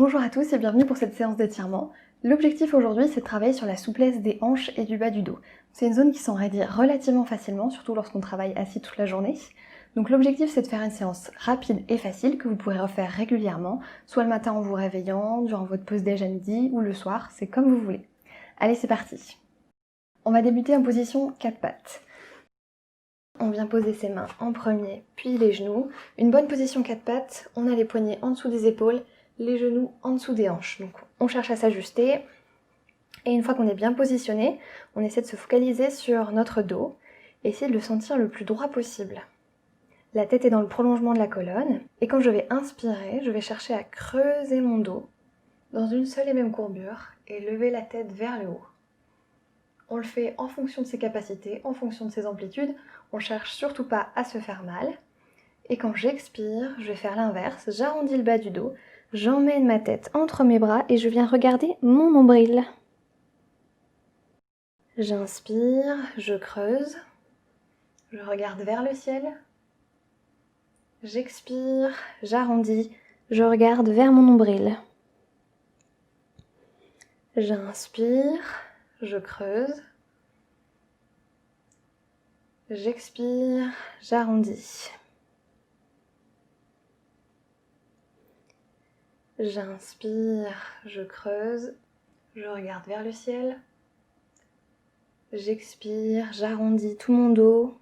Bonjour à tous et bienvenue pour cette séance d'étirement. L'objectif aujourd'hui, c'est de travailler sur la souplesse des hanches et du bas du dos. C'est une zone qui s'enraidit relativement facilement, surtout lorsqu'on travaille assis toute la journée. Donc l'objectif, c'est de faire une séance rapide et facile que vous pourrez refaire régulièrement, soit le matin en vous réveillant, durant votre pause déj à midi ou le soir, c'est comme vous voulez. Allez, c'est parti. On va débuter en position 4 pattes. On vient poser ses mains en premier, puis les genoux. Une bonne position 4 pattes, on a les poignets en dessous des épaules, les genoux en dessous des hanches. Donc on cherche à s'ajuster. Et une fois qu'on est bien positionné, on essaie de se focaliser sur notre dos et essayer de le sentir le plus droit possible. La tête est dans le prolongement de la colonne. Et quand je vais inspirer, je vais chercher à creuser mon dos dans une seule et même courbure et lever la tête vers le haut. On le fait en fonction de ses capacités, en fonction de ses amplitudes. On ne cherche surtout pas à se faire mal. Et quand j'expire, je vais faire l'inverse. J'arrondis le bas du dos, j'emmène ma tête entre mes bras et je viens regarder mon nombril. J'inspire, je creuse, je regarde vers le ciel. J'expire, j'arrondis, je regarde vers mon nombril. J'inspire, je creuse. J'expire, j'arrondis. J'inspire, je creuse, je regarde vers le ciel. J'expire, j'arrondis tout mon dos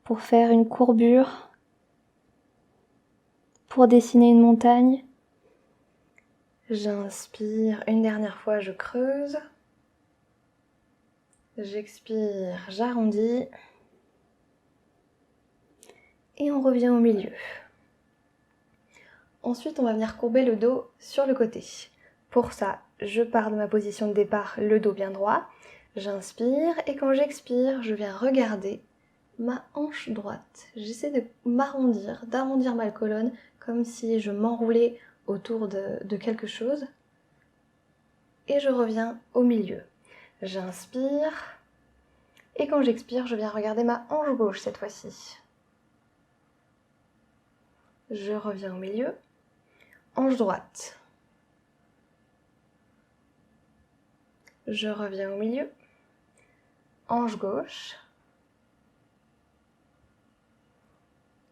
pour faire une courbure, pour dessiner une montagne. J'inspire, une dernière fois, je creuse. J'expire, j'arrondis. Et on revient au milieu. Ensuite, on va venir courber le dos sur le côté. Pour ça, je pars de ma position de départ, le dos bien droit. J'inspire et quand j'expire, je viens regarder ma hanche droite. J'essaie de m'arrondir, d'arrondir ma colonne comme si je m'enroulais autour de quelque chose. Et je reviens au milieu. J'inspire et quand j'expire, je viens regarder ma hanche gauche cette fois-ci. Je reviens au milieu. Hanche droite. Je reviens au milieu. Hanche gauche.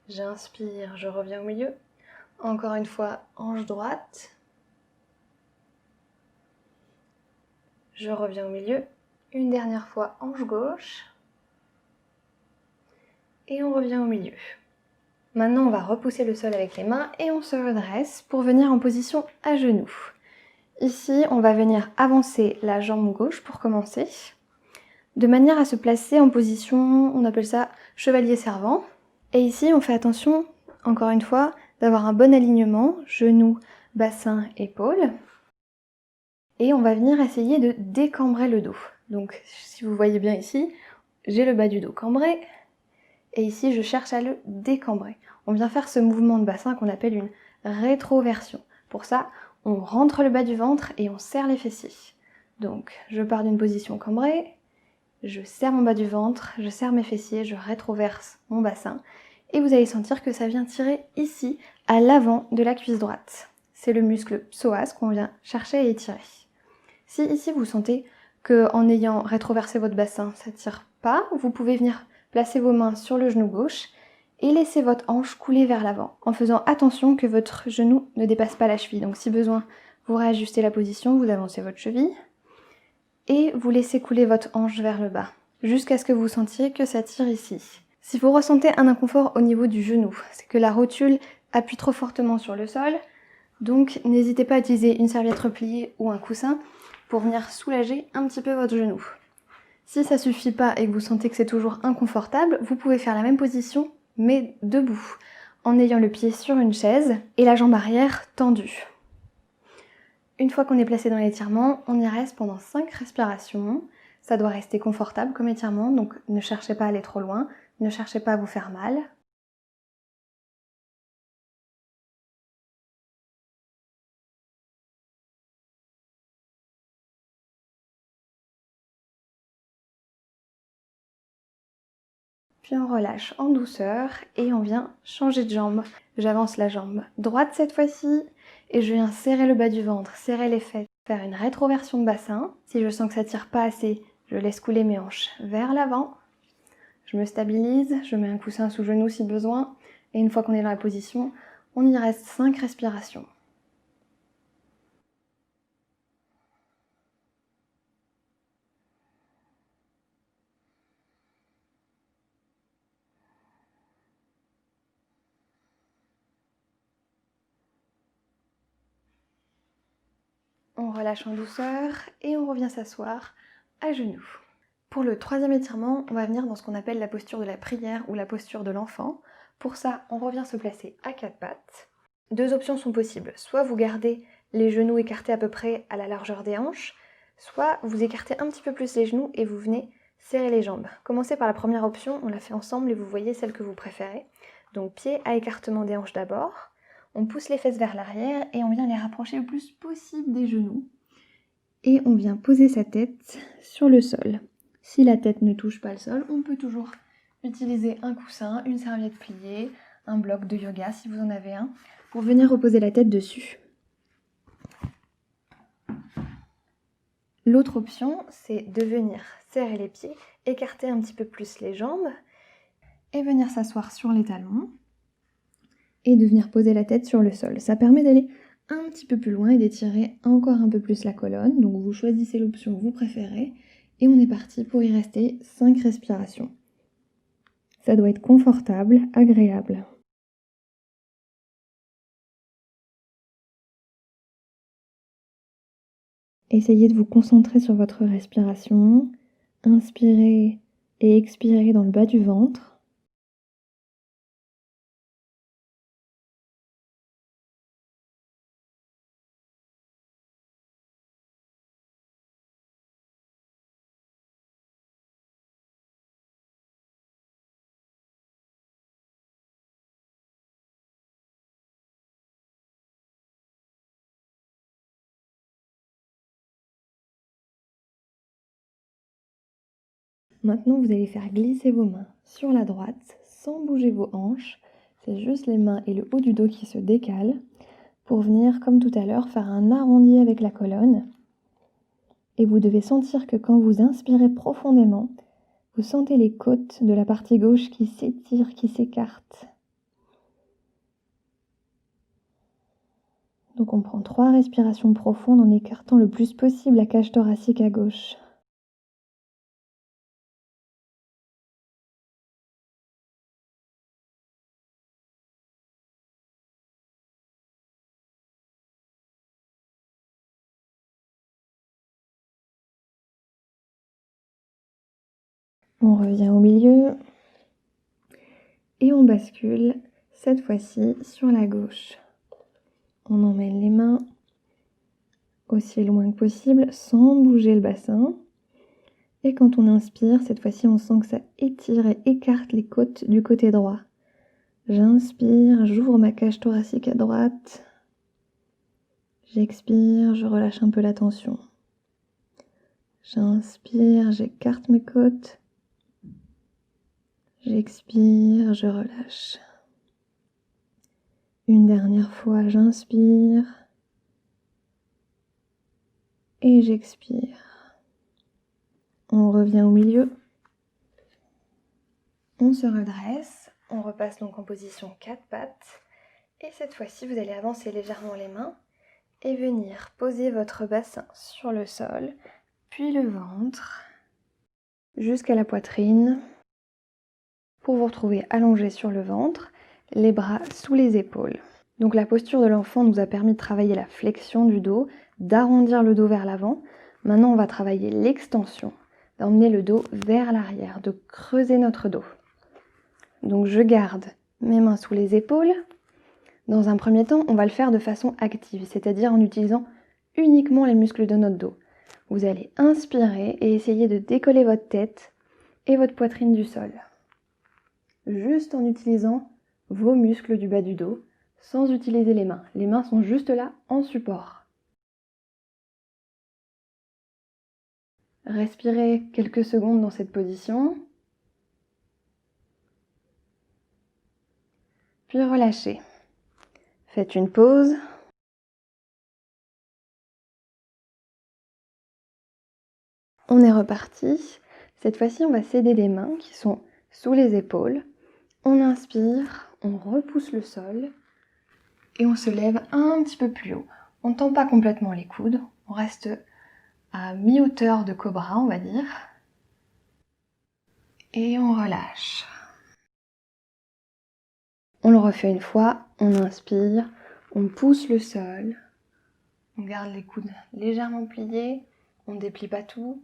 J'inspire, je reviens au milieu. Encore une fois, hanche droite. Je reviens au milieu. Une dernière fois, hanche gauche. Et on revient au milieu. Maintenant, on va repousser le sol avec les mains et on se redresse pour venir en position à genoux. Ici, on va venir avancer la jambe gauche pour commencer, de manière à se placer en position, on appelle ça chevalier servant. Et ici, on fait attention, encore une fois, d'avoir un bon alignement, genoux, bassin, épaules. Et on va venir essayer de décambrer le dos. Donc, si vous voyez bien ici, j'ai le bas du dos cambré, et ici, je cherche à le décambrer. On vient faire ce mouvement de bassin qu'on appelle une rétroversion. Pour ça, on rentre le bas du ventre et on serre les fessiers. Donc, je pars d'une position cambrée, je serre mon bas du ventre, je serre mes fessiers, je rétroverse mon bassin. Et vous allez sentir que ça vient tirer ici, à l'avant de la cuisse droite. C'est le muscle psoas qu'on vient chercher à étirer. Si ici vous sentez qu'en ayant rétroversé votre bassin, ça ne tire pas, vous pouvez venir placer vos mains sur le genou gauche et laisser votre hanche couler vers l'avant, en faisant attention que votre genou ne dépasse pas la cheville. Donc si besoin, vous réajustez la position, vous avancez votre cheville et vous laissez couler votre hanche vers le bas, jusqu'à ce que vous sentiez que ça tire ici. Si vous ressentez un inconfort au niveau du genou, c'est que la rotule appuie trop fortement sur le sol, donc n'hésitez pas à utiliser une serviette repliée ou un coussin pour venir soulager un petit peu votre genou. Si ça suffit pas et que vous sentez que c'est toujours inconfortable, vous pouvez faire la même position mais debout, en ayant le pied sur une chaise et la jambe arrière tendue. Une fois qu'on est placé dans l'étirement, on y reste pendant 5 respirations. Ça doit rester confortable comme étirement, donc ne cherchez pas à aller trop loin, ne cherchez pas à vous faire mal. Puis on relâche en douceur et on vient changer de jambe. J'avance la jambe droite cette fois-ci et je viens serrer le bas du ventre, serrer les fesses, faire une rétroversion de bassin. Si je sens que ça tire pas assez, je laisse couler mes hanches vers l'avant. Je me stabilise, je mets un coussin sous genou si besoin, et une fois qu'on est dans la position, on y reste 5 respirations. On relâche en douceur et on revient s'asseoir à genoux. Pour le troisième étirement, on va venir dans ce qu'on appelle la posture de la prière ou la posture de l'enfant. Pour ça, on revient se placer à 4 pattes. 2 options sont possibles. Soit vous gardez les genoux écartés à peu près à la largeur des hanches, soit vous écartez un petit peu plus les genoux et vous venez serrer les jambes. Commencez par la première option, on la fait ensemble et vous voyez celle que vous préférez. Donc pied à écartement des hanches d'abord. On pousse les fesses vers l'arrière et on vient les rapprocher le plus possible des genoux. Et on vient poser sa tête sur le sol. Si la tête ne touche pas le sol, on peut toujours utiliser un coussin, une serviette pliée, un bloc de yoga si vous en avez un, pour venir reposer la tête dessus. L'autre option, c'est de venir serrer les pieds, écarter un petit peu plus les jambes et venir s'asseoir sur les talons et de venir poser la tête sur le sol. Ça permet d'aller un petit peu plus loin et d'étirer encore un peu plus la colonne. Donc vous choisissez l'option que vous préférez et on est parti pour y rester 5 respirations. Ça doit être confortable, agréable. Essayez de vous concentrer sur votre respiration. Inspirez et expirez dans le bas du ventre. Maintenant, vous allez faire glisser vos mains sur la droite sans bouger vos hanches. C'est juste les mains et le haut du dos qui se décalent pour venir, comme tout à l'heure, faire un arrondi avec la colonne. Et vous devez sentir que quand vous inspirez profondément, vous sentez les côtes de la partie gauche qui s'étirent, qui s'écartent. Donc on prend 3 respirations profondes en écartant le plus possible la cage thoracique à gauche. On revient au milieu et on bascule cette fois-ci sur la gauche. On emmène les mains aussi loin que possible sans bouger le bassin. Et quand on inspire, cette fois-ci on sent que ça étire et écarte les côtes du côté droit. J'inspire, j'ouvre ma cage thoracique à droite. J'expire, je relâche un peu la tension. J'inspire, j'écarte mes côtes. J'expire, je relâche. Une dernière fois, j'inspire et j'expire. On revient au milieu. On se redresse. On repasse donc en position 4 pattes. Et cette fois-ci, vous allez avancer légèrement les mains et venir poser votre bassin sur le sol, puis le ventre, jusqu'à la poitrine, pour vous retrouver allongé sur le ventre, les bras sous les épaules. Donc la posture de l'enfant nous a permis de travailler la flexion du dos, d'arrondir le dos vers l'avant. Maintenant, on va travailler l'extension, d'emmener le dos vers l'arrière, de creuser notre dos. Donc je garde mes mains sous les épaules. Dans un premier temps, on va le faire de façon active, c'est-à-dire en utilisant uniquement les muscles de notre dos. Vous allez inspirer et essayer de décoller votre tête et votre poitrine du sol. Juste en utilisant vos muscles du bas du dos, sans utiliser les mains. Les mains sont juste là en support. Respirez quelques secondes dans cette position. Puis relâchez. Faites une pause. On est reparti. Cette fois-ci, on va s'aider des mains qui sont sous les épaules. On inspire, on repousse le sol et on se lève un petit peu plus haut. On ne tend pas complètement les coudes, on reste à mi-hauteur de cobra, on va dire. Et on relâche. On le refait une fois, on inspire, on pousse le sol, on garde les coudes légèrement pliés, on ne déplie pas tout,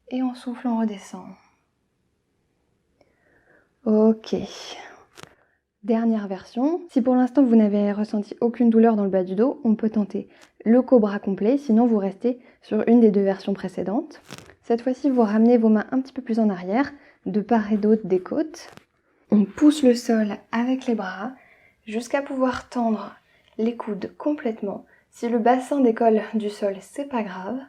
et on souffle, on redescend. Ok. Dernière version. Si pour l'instant vous n'avez ressenti aucune douleur dans le bas du dos, on peut tenter le cobra complet, sinon vous restez sur une des deux versions précédentes. Cette fois-ci, vous ramenez vos mains un petit peu plus en arrière, de part et d'autre des côtes. On pousse le sol avec les bras jusqu'à pouvoir tendre les coudes complètement. Si le bassin décolle du sol, c'est pas grave.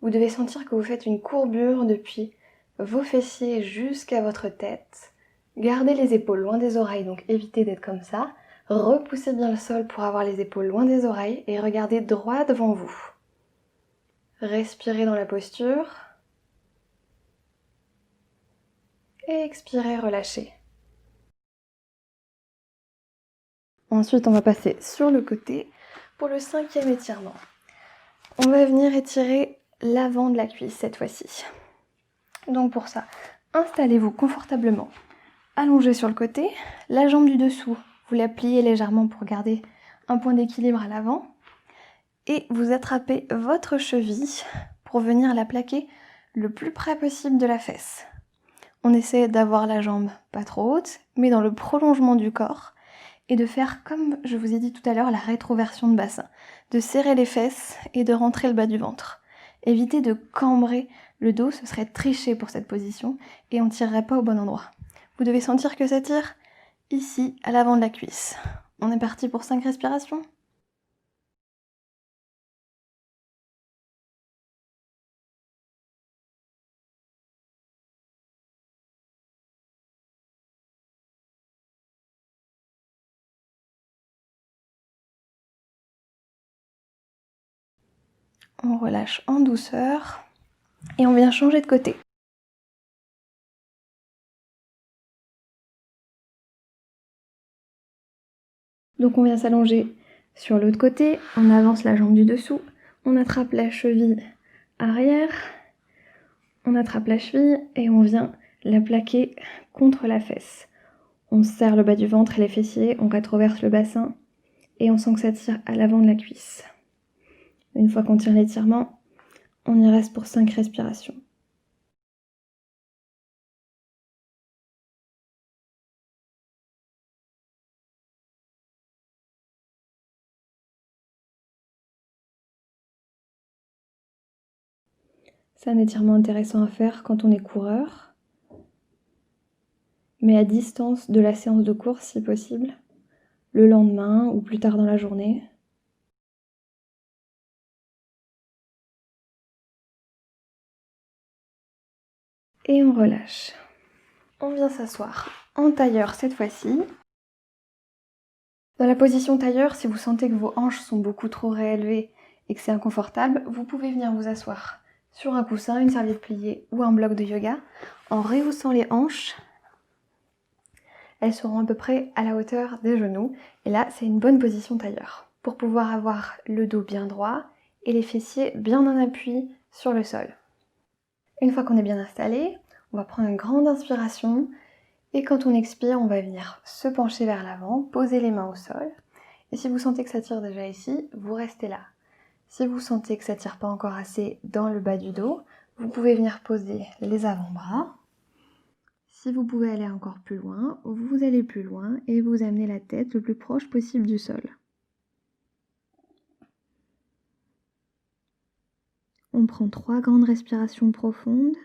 Vous devez sentir que vous faites une courbure depuis vos fessiers jusqu'à votre tête. Gardez les épaules loin des oreilles, donc évitez d'être comme ça. Repoussez bien le sol pour avoir les épaules loin des oreilles et regardez droit devant vous. Respirez dans la posture. Et expirez, relâchez. Ensuite, on va passer sur le côté pour le 5e étirement. On va venir étirer l'avant de la cuisse cette fois-ci. Donc pour ça, installez-vous confortablement. Allongez sur le côté, la jambe du dessous, vous la pliez légèrement pour garder un point d'équilibre à l'avant. Et vous attrapez votre cheville pour venir la plaquer le plus près possible de la fesse. On essaie d'avoir la jambe pas trop haute, mais dans le prolongement du corps. Et de faire, comme je vous ai dit tout à l'heure, la rétroversion de bassin. De serrer les fesses et de rentrer le bas du ventre. Évitez de cambrer le dos, ce serait tricher pour cette position et on ne tirerait pas au bon endroit. Vous devez sentir que ça tire ici, à l'avant de la cuisse. On est parti pour 5 respirations. On relâche en douceur et on vient changer de côté. Donc on vient s'allonger sur l'autre côté, on avance la jambe du dessous, on attrape la cheville arrière, on attrape la cheville et on vient la plaquer contre la fesse. On serre le bas du ventre et les fessiers, on rétroverse le bassin et on sent que ça tire à l'avant de la cuisse. Une fois qu'on tire l'étirement, on y reste pour 5 respirations. C'est un étirement intéressant à faire quand on est coureur, mais à distance de la séance de course si possible, le lendemain ou plus tard dans la journée. Et on relâche. On vient s'asseoir en tailleur cette fois-ci. Dans la position tailleur, si vous sentez que vos hanches sont beaucoup trop réélevées et que c'est inconfortable, vous pouvez venir vous asseoir sur un coussin, une serviette pliée ou un bloc de yoga en rehaussant les hanches. Elles seront à peu près à la hauteur des genoux. Et là, c'est une bonne position tailleur pour pouvoir avoir le dos bien droit et les fessiers bien en appui sur le sol. Une fois qu'on est bien installé, on va prendre une grande inspiration et quand on expire, on va venir se pencher vers l'avant, poser les mains au sol. Et si vous sentez que ça tire déjà ici, vous restez là. Si vous sentez que ça tire pas encore assez dans le bas du dos, vous pouvez venir poser les avant-bras. Si vous pouvez aller encore plus loin, vous allez plus loin et vous amenez la tête le plus proche possible du sol. On prend 3 grandes respirations profondes.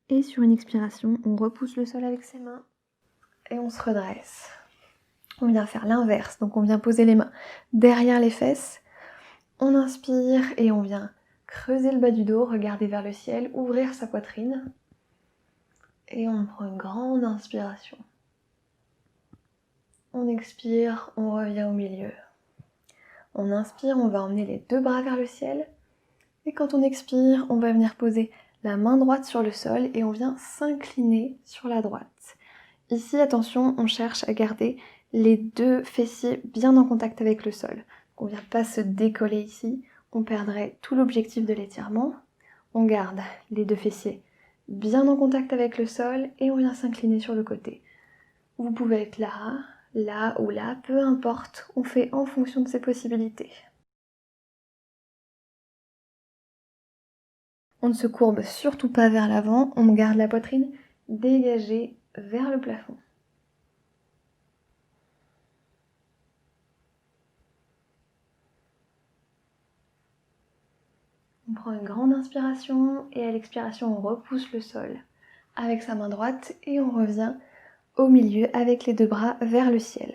Et sur une expiration, on repousse le sol avec ses mains et on se redresse. On vient faire l'inverse, donc on vient poser les mains derrière les fesses. On inspire et on vient creuser le bas du dos, regarder vers le ciel, ouvrir sa poitrine. et on prend une grande inspiration. On expire, on revient au milieu. On inspire, on va emmener les deux bras vers le ciel. Et quand on expire, on va venir poser la main droite sur le sol et on vient s'incliner sur la droite. Ici, attention, on cherche à garder les deux fessiers bien en contact avec le sol. On ne vient pas se décoller ici, on perdrait tout l'objectif de l'étirement. On garde les deux fessiers bien en contact avec le sol et on vient s'incliner sur le côté. Vous pouvez être là, là ou là, peu importe, on fait en fonction de ses possibilités. On ne se courbe surtout pas vers l'avant, on garde la poitrine dégagée vers le plafond. On prend une grande inspiration et à l'expiration on repousse le sol avec sa main droite et on revient au milieu avec les deux bras vers le ciel.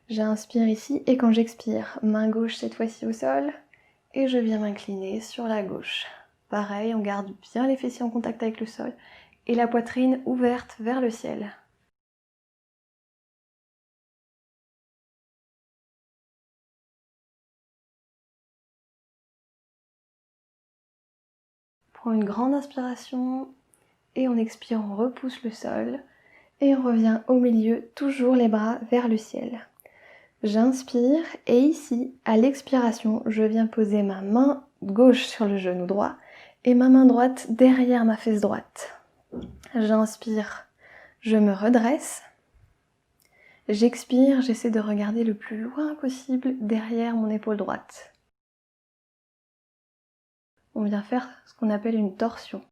J'inspire ici et quand j'expire, main gauche cette fois-ci au sol et je viens m'incliner sur la gauche. Pareil, on garde bien les fessiers en contact avec le sol et la poitrine ouverte vers le ciel. On prend une grande inspiration et on expire, on repousse le sol et on revient au milieu, toujours les bras vers le ciel. J'inspire et ici, à l'expiration, je viens poser ma main gauche sur le genou droit et ma main droite derrière ma fesse droite. J'inspire, je me redresse. J'expire, j'essaie de regarder le plus loin possible derrière mon épaule droite. On vient faire ce qu'on appelle une torsion.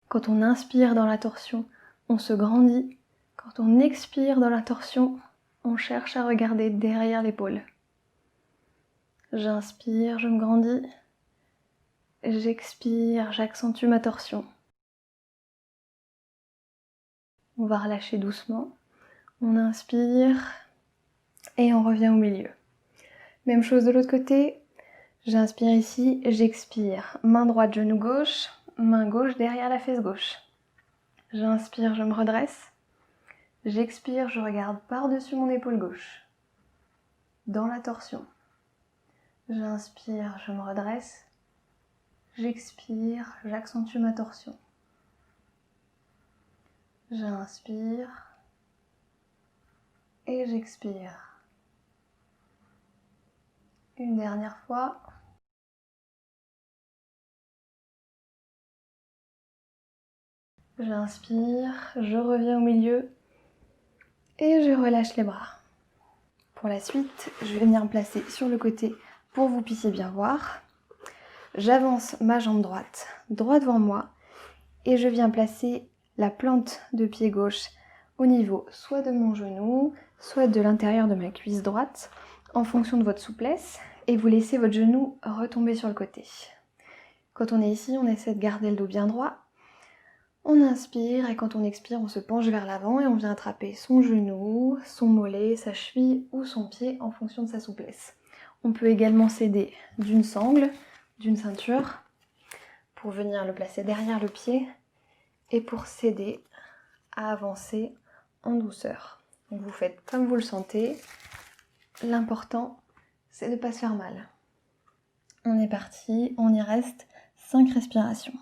Quand on inspire dans la torsion, on se grandit. Quand on expire dans la torsion, on cherche à regarder derrière l'épaule. J'inspire, je me grandis. J'expire, j'accentue ma torsion. On va relâcher doucement. On inspire et on revient au milieu. Même chose de l'autre côté. J'inspire ici, j'expire. Main droite, genou gauche, main gauche derrière la fesse gauche. J'inspire, je me redresse. J'expire, je regarde par-dessus mon épaule gauche. Dans la torsion. J'inspire, je me redresse. J'expire, j'accentue ma torsion. J'inspire et j'expire. Une dernière fois. J'inspire, je reviens au milieu et je relâche les bras. Pour la suite, je vais venir me placer sur le côté pour que vous puissiez bien voir. J'avance ma jambe droite, droit devant moi, et je viens placer la plante de pied gauche au niveau soit de mon genou, soit de l'intérieur de ma cuisse droite, en fonction de votre souplesse, et vous laissez votre genou retomber sur le côté. Quand on est ici, on essaie de garder le dos bien droit. On inspire et quand on expire, on se penche vers l'avant et on vient attraper son genou, son mollet, sa cheville ou son pied en fonction de sa souplesse. On peut également s'aider d'une sangle, d'une ceinture, pour venir le placer derrière le pied et pour s'aider à avancer en douceur. Donc vous faites comme vous le sentez. L'important, c'est de ne pas se faire mal. On est parti, on y reste 5 respirations.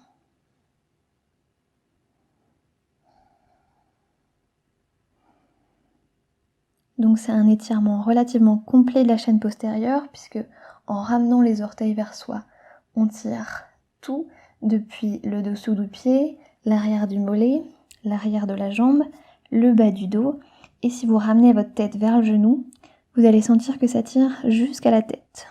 Donc c'est un étirement relativement complet de la chaîne postérieure puisque en ramenant les orteils vers soi, on tire tout depuis le dessous du pied, l'arrière du mollet, l'arrière de la jambe, le bas du dos. Et si vous ramenez votre tête vers le genou, vous allez sentir que ça tire jusqu'à la tête.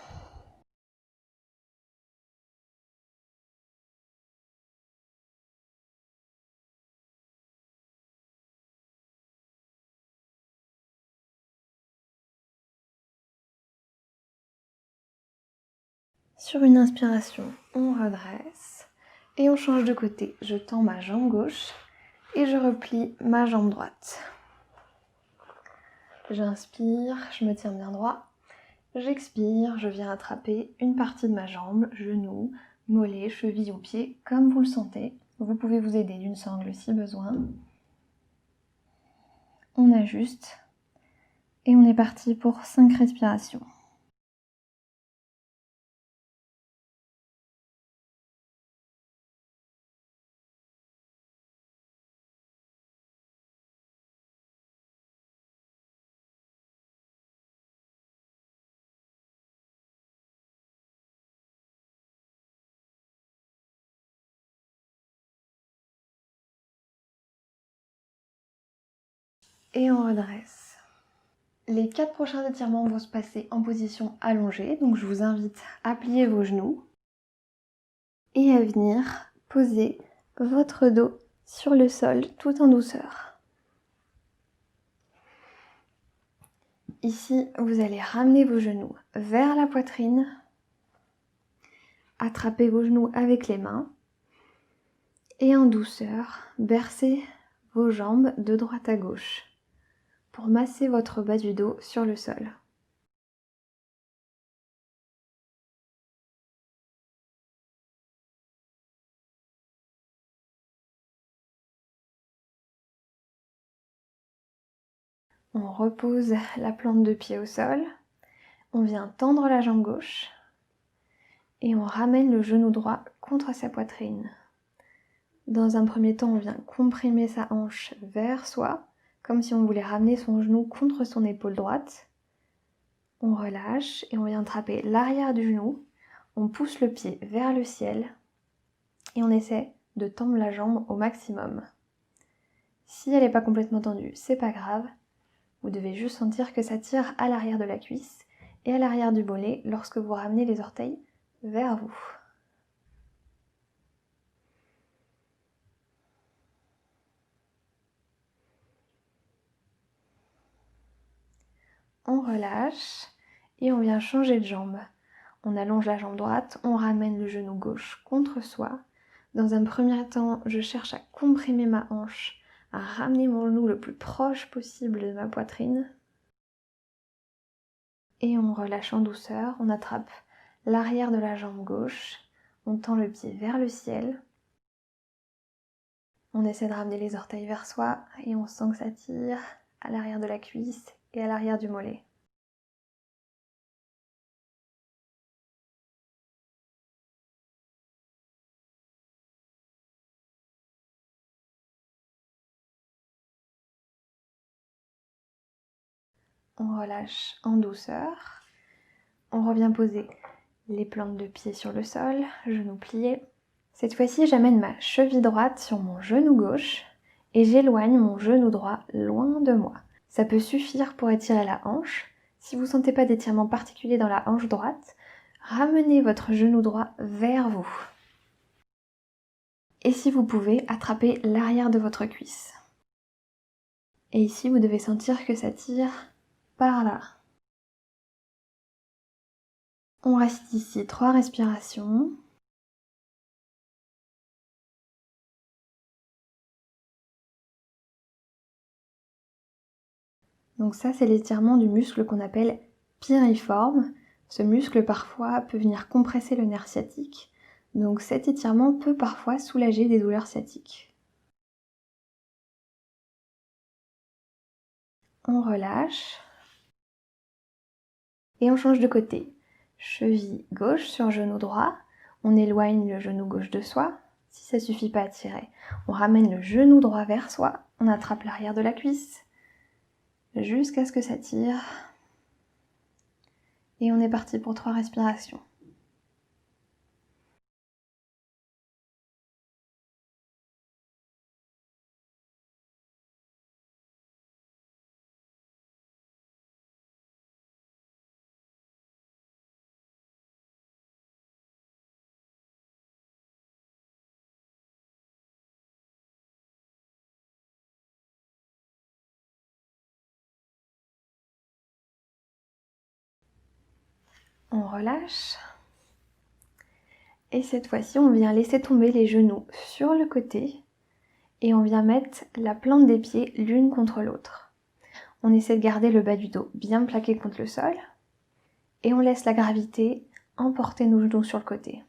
Sur une inspiration, on redresse et on change de côté. Je tends ma jambe gauche et je replie ma jambe droite. J'inspire, je me tiens bien droit. J'expire, je viens attraper une partie de ma jambe, genou, mollet, cheville ou pied, comme vous le sentez. Vous pouvez vous aider d'une sangle si besoin. On ajuste et on est parti pour 5 respirations. Et on redresse. Les 4 prochains étirements vont se passer en position allongée, donc je vous invite à plier vos genoux et à venir poser votre dos sur le sol tout en douceur. Ici, vous allez ramener vos genoux vers la poitrine, attraper vos genoux avec les mains et en douceur, bercer vos jambes de droite à gauche pour masser votre bas du dos sur le sol. On repose la plante de pied au sol, on vient tendre la jambe gauche et on ramène le genou droit contre sa poitrine. Dans un premier temps, on vient comprimer sa hanche vers soi, comme si on voulait ramener son genou contre son épaule droite. On relâche et on vient attraper l'arrière du genou, on pousse le pied vers le ciel et on essaie de tendre la jambe au maximum. Si elle n'est pas complètement tendue, c'est pas grave. Vous devez juste sentir que ça tire à l'arrière de la cuisse et à l'arrière du mollet lorsque vous ramenez les orteils vers vous. On relâche et on vient changer de jambe. On allonge la jambe droite, on ramène le genou gauche contre soi. Dans un premier temps, je cherche à comprimer ma hanche, à ramener mon genou le plus proche possible de ma poitrine. Et on relâche en douceur, on attrape l'arrière de la jambe gauche, on tend le pied vers le ciel. On essaie de ramener les orteils vers soi et on sent que ça tire à l'arrière de la cuisse et à l'arrière du mollet. On relâche en douceur. On revient poser les plantes de pied sur le sol, genoux pliés. Cette fois-ci, j'amène ma cheville droite sur mon genou gauche et j'éloigne mon genou droit loin de moi. Ça peut suffire pour étirer la hanche. Si vous ne sentez pas d'étirement particulier dans la hanche droite, ramenez votre genou droit vers vous. Et si vous pouvez, attrapez l'arrière de votre cuisse. Et ici, vous devez sentir que ça tire par là. On reste ici 3 respirations. Donc ça, c'est l'étirement du muscle qu'on appelle piriforme. Ce muscle, parfois, peut venir compresser le nerf sciatique. Donc cet étirement peut parfois soulager des douleurs sciatiques. On relâche. Et on change de côté. Cheville gauche sur genou droit. On éloigne le genou gauche de soi. Si ça ne suffit pas à tirer, on ramène le genou droit vers soi. On attrape l'arrière de la cuisse jusqu'à ce que ça tire. Et on est parti pour 3 respirations. On relâche. Et cette fois-ci, on vient laisser tomber les genoux sur le côté et on vient mettre la plante des pieds l'une contre l'autre. On essaie de garder le bas du dos bien plaqué contre le sol et on laisse la gravité emporter nos genoux sur le côté.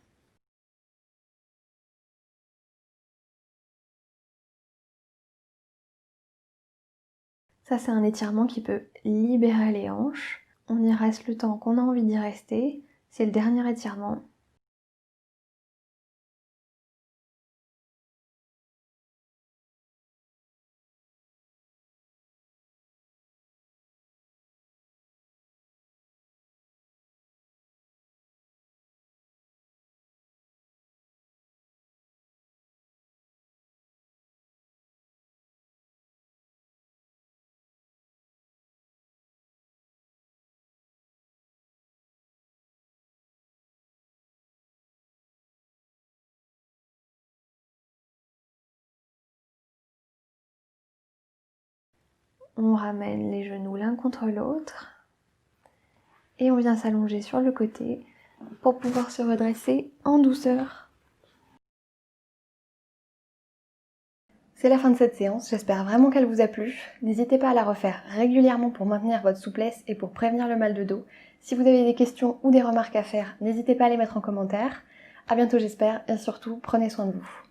Ça, c'est un étirement qui peut libérer les hanches. On y reste le temps qu'on a envie d'y rester. C'est le dernier étirement. On ramène les genoux l'un contre l'autre et on vient s'allonger sur le côté pour pouvoir se redresser en douceur. C'est la fin de cette séance, j'espère vraiment qu'elle vous a plu. N'hésitez pas à la refaire régulièrement pour maintenir votre souplesse et pour prévenir le mal de dos. Si vous avez des questions ou des remarques à faire, n'hésitez pas à les mettre en commentaire. À bientôt j'espère et surtout, prenez soin de vous.